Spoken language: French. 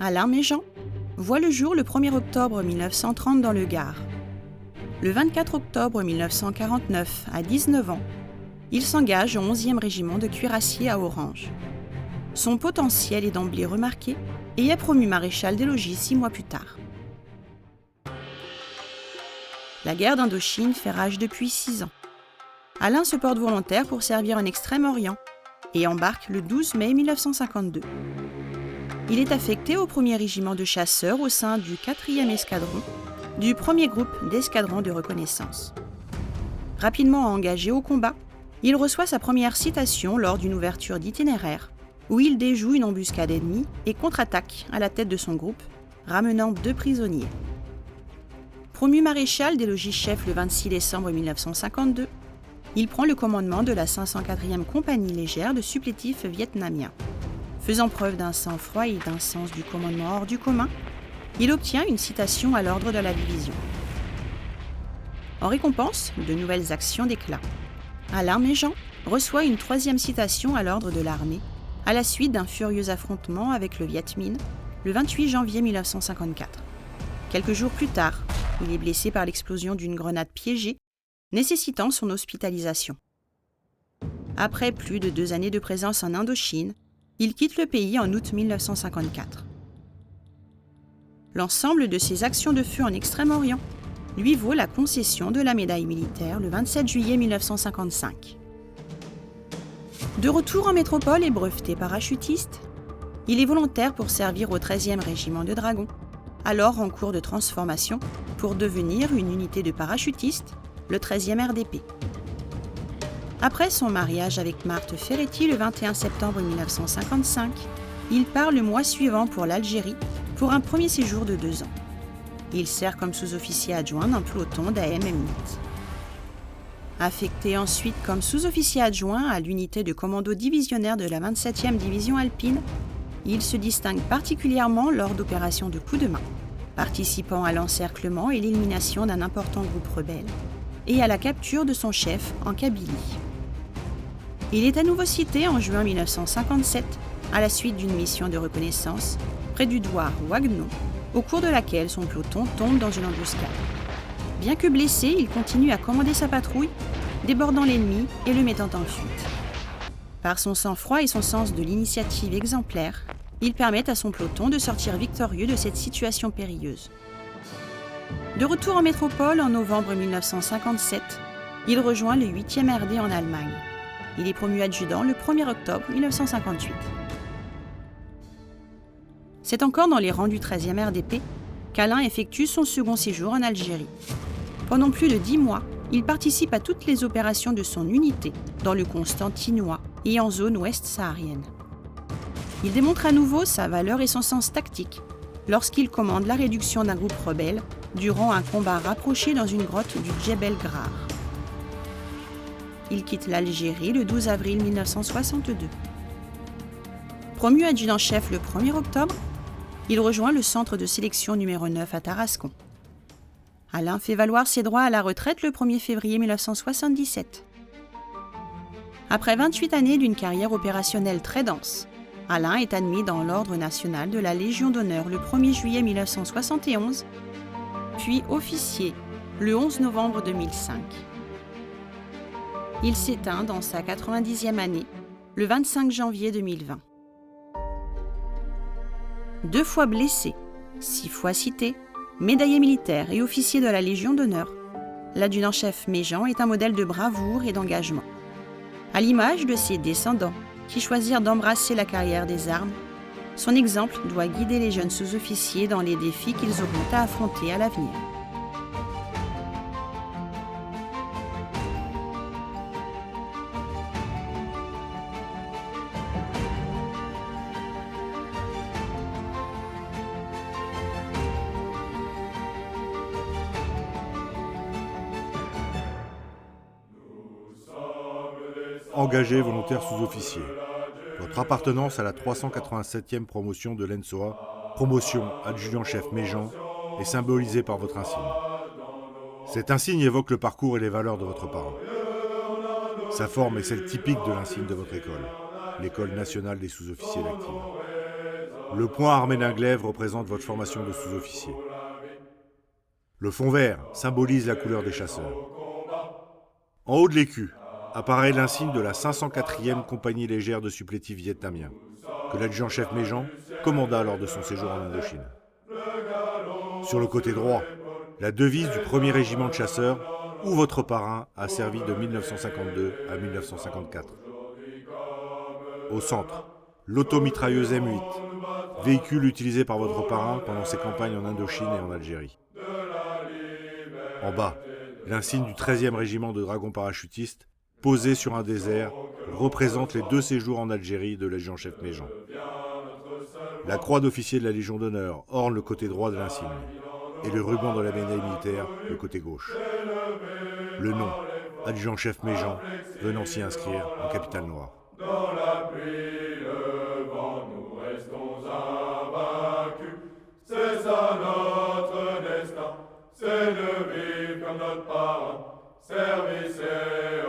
Alain Méjean voit le jour le 1er octobre 1930 dans le Gard. Le 24 octobre 1949, à 19 ans, il s'engage au 11e régiment de cuirassiers à Orange. Son potentiel est d'emblée remarqué et est promu maréchal des logis 6 mois plus tard. La guerre d'Indochine fait rage depuis 6 ans. Alain se porte volontaire pour servir en Extrême-Orient et embarque le 12 mai 1952. Il est affecté au 1er régiment de chasseurs au sein du 4e escadron, du 1er groupe d'escadrons de reconnaissance. Rapidement engagé au combat, il reçoit sa première citation lors d'une ouverture d'itinéraire, où il déjoue une embuscade ennemie et contre-attaque à la tête de son groupe, ramenant 2 prisonniers. Promu maréchal des logis-chefs le 26 décembre 1952, il prend le commandement de la 504e compagnie légère de supplétifs vietnamiens. Faisant preuve d'un sang-froid et d'un sens du commandement hors du commun, il obtient une citation à l'ordre de la division. En récompense de nouvelles actions d'éclat, Alain Méjean reçoit une 3e citation à l'ordre de l'armée à la suite d'un furieux affrontement avec le Viet Minh le 28 janvier 1954. Quelques jours plus tard, il est blessé par l'explosion d'une grenade piégée, nécessitant son hospitalisation. Après plus de 2 années de présence en Indochine, il quitte le pays en août 1954. L'ensemble de ses actions de feu en Extrême-Orient lui vaut la concession de la médaille militaire le 27 juillet 1955. De retour en métropole et breveté parachutiste, il est volontaire pour servir au 13e régiment de dragons, alors en cours de transformation pour devenir une unité de parachutistes, le 13e RDP. Après son mariage avec Marthe Ferretti le 21 septembre 1955, il part le mois suivant pour l'Algérie pour un premier séjour de 2 ans. Il sert comme sous-officier adjoint d'un peloton d'AMM8. Affecté ensuite comme sous-officier adjoint à l'unité de commando divisionnaire de la 27e division alpine, il se distingue particulièrement lors d'opérations de coup de main, participant à l'encerclement et l'élimination d'un important groupe rebelle et à la capture de son chef en Kabylie. Il est à nouveau cité en juin 1957 à la suite d'une mission de reconnaissance près du douar Wagnon, au cours de laquelle son peloton tombe dans une embuscade. Bien que blessé, il continue à commander sa patrouille, débordant l'ennemi et le mettant en fuite. Par son sang-froid et son sens de l'initiative exemplaire, il permet à son peloton de sortir victorieux de cette situation périlleuse. De retour en métropole en novembre 1957, il rejoint le 8e RD en Allemagne. Il est promu adjudant le 1er octobre 1958. C'est encore dans les rangs du 13e RDP qu'Alain effectue son second séjour en Algérie. Pendant plus de 10 mois, il participe à toutes les opérations de son unité dans le Constantinois et en zone ouest saharienne. Il démontre à nouveau sa valeur et son sens tactique lorsqu'il commande la réduction d'un groupe rebelle durant un combat rapproché dans une grotte du Djebel Grar. Il quitte l'Algérie le 12 avril 1962. Promu adjudant-chef le 1er octobre, il rejoint le centre de sélection numéro 9 à Tarascon. Alain fait valoir ses droits à la retraite le 1er février 1977. Après 28 années d'une carrière opérationnelle très dense, Alain est admis dans l'Ordre national de la Légion d'honneur le 1er juillet 1971, puis officier le 11 novembre 2005. Il s'éteint dans sa 90e année, le 25 janvier 2020. 2 fois blessé, 6 fois cité, médaillé militaire et officier de la Légion d'honneur, l'adjudant-chef Méjean est un modèle de bravoure et d'engagement. À l'image de ses descendants qui choisirent d'embrasser la carrière des armes, son exemple doit guider les jeunes sous-officiers dans les défis qu'ils auront à affronter à l'avenir. Engagé volontaire sous-officier. Votre appartenance à la 387e promotion de l'ENSOA, promotion adjudant-chef Méjean, est symbolisée par votre insigne. Cet insigne évoque le parcours et les valeurs de votre parent. Sa forme est celle typique de l'insigne de votre école, l'École nationale des sous-officiers d'active. Le point armé d'un glaive représente votre formation de sous-officier. Le fond vert symbolise la couleur des chasseurs. En haut de l'écu apparaît l'insigne de la 504e compagnie légère de supplétifs vietnamiens, que l'adjudant-chef Méjean commanda lors de son séjour en Indochine. Sur le côté droit, la devise du 1er régiment de chasseurs, où votre parrain a servi de 1952 à 1954. Au centre, l'automitrailleuse M8, véhicule utilisé par votre parrain pendant ses campagnes en Indochine et en Algérie. En bas, l'insigne du 13e régiment de dragons parachutistes, posé sur un désert, représente les 2 séjours en Algérie de l'adjudant-chef Méjean. La croix d'officier de la Légion d'honneur orne le côté droit de l'insigne, et le ruban de la médaille militaire le côté gauche. Le nom, adjudant-chef Méjean, venant s'y inscrire en capitale noire. Dans la pluie, le vent, nous restons invaincus. C'est ça notre destin, c'est de vivre comme notre parent. Service et